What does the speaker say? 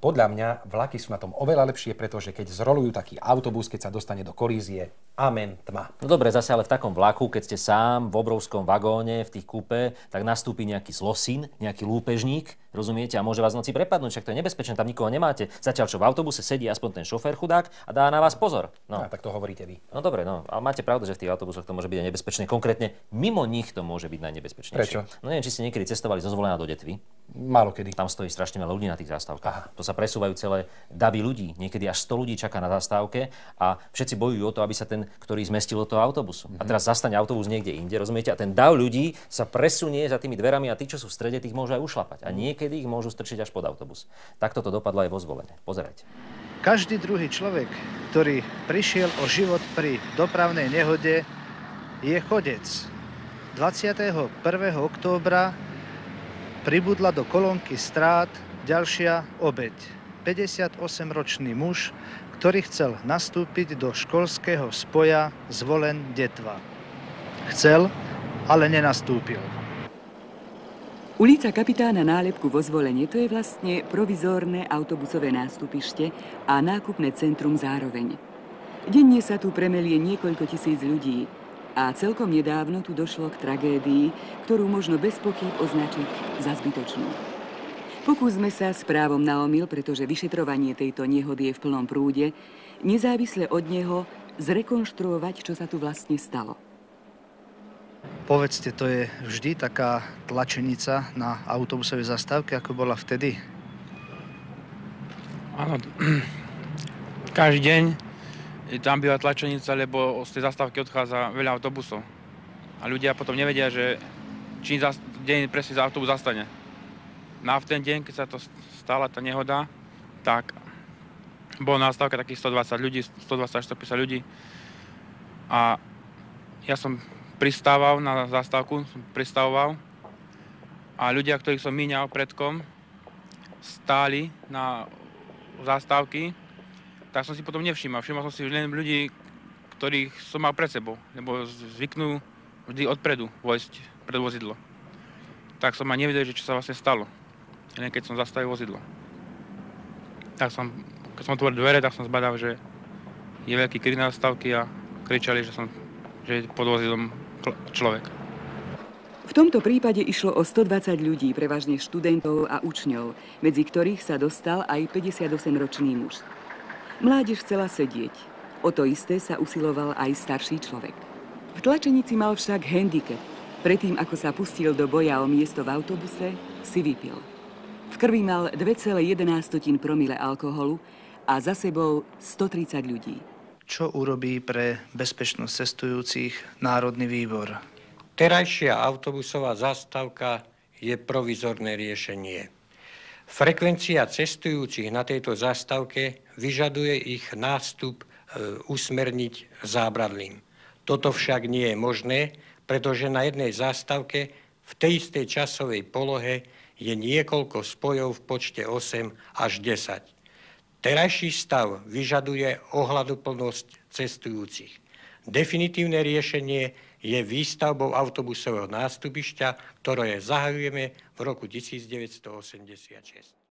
podľa mňa vlaky sú na tom oveľa lepšie, pretože keď zrolujú taký autobus, keď sa dostane do kolízie, amen, tma. No dobre, zase ale v takom vlaku, keď ste sám v obrovskom vagóne, v tých kúpe, tak nastúpi nejaký zlosin, nejaký lúpežník, rozumiete, a môže vás v noci prepadnúť, však to je nebezpečné, tam nikoho nemáte. Zatiaľ čo v autobuse sedí aspoň ten šofér chudák a dá na vás pozor. No. Tak to hovoríte vy. No dobre, no, ale máte pravdu, že v tých autobusoch to môže byť aj nebezpečné. Konkrétne mimo nich to môže byť najnebezpečnejšie. Prečo? No neviem, či ste niekedy cestovali zo Zvolena do Detvy. Málo kedy. Tam stojí strašne veľa ľudí na tých zastávkach. To sa presúvajú celé davy ľudí. Niekedy až 100 ľudí čaká na zastávke a všetci bojujú o to, aby sa ten, ktorý zmestil do toho autobusu. A teraz zastane autobus niekde inde, rozumiete? A ten dav ľudí sa presunie za tými dverami a tí, čo sú v strede, tých môžu aj ušlapať. A niekedy ich môžu strčiť až pod autobus. Takto to dopadlo aj vo Zvolene. Pozerajte. Každý druhý človek, ktorý prišiel o život pri dopravnej nehode, je chodec. 21. októbra pribudla do kolónky strát ďalšia obeť. 58-ročný muž, ktorý chcel nastúpiť do školského spoja Zvolen-Detva. Chcel, ale nenastúpil. Ulica Kapitána Nálepku vo Zvolene to je vlastne provizórne autobusové nástupište a nákupné centrum zároveň. Denne sa tu premelie niekoľko tisíc ľudí a celkom nedávno tu došlo k tragédii, ktorú možno bez pochyb označiť za zbytočnú. Pokúsme sa s právom na omyl, pretože vyšetrovanie tejto nehody je v plnom prúde, nezávisle od neho zrekonštruovať, čo sa tu vlastne stalo. Povedzte, to je vždy taká tlačenica na autobusovej zastávke, ako bola vtedy? Áno, každý deň tam býva tlačenica, lebo z tej zastávky odchádza veľa autobusov. A ľudia potom nevedia, že či deň presne za autobus zastane. No a v ten deň, keď sa to stala tá nehoda, tak bolo na zastávke takých 120 ľudí, 120 až 150 ľudí. A ja som pristával na zastávku, a ľudia, ktorých som míňal predkom, stáli na zastávky, tak som si potom nevšímal. Všimol som si len ľudí, ktorých som mal pred sebou, lebo zvyknú vždy odpredu vojsť pred vozidlo. Tak som ma nevedel, že čo sa vlastne stalo, len keď som zastavil vozidlo. Tak keď som otvoril dvere, tak som zbadal, že je veľký krik na zastávky a kričali, že je pod vozidlom človek. V tomto prípade išlo o 120 ľudí, prevažne študentov a učňov, medzi ktorých sa dostal aj 58-ročný muž. Mládež chcela sedieť. O to isté sa usiloval aj starší človek. V tlačenici mal však handicap. Predtým, ako sa pustil do boja o miesto v autobuse, si vypil. V krvi mal 2,11 promile alkoholu a za sebou 130 ľudí. Čo urobí pre bezpečnosť cestujúcich Národný výbor? Terajšia autobusová zastávka je provizorné riešenie. Frekvencia cestujúcich na tejto zastávke vyžaduje ich nástup usmerniť zábradlím. Toto však nie je možné, pretože na jednej zastávke v tej istej časovej polohe je niekoľko spojov v počte 8 až 10. Terajší stav vyžaduje ohľaduplnosť cestujúcich. Definitívne riešenie je výstavbou autobusového nástupišťa, ktoré zahajujeme v roku 1986.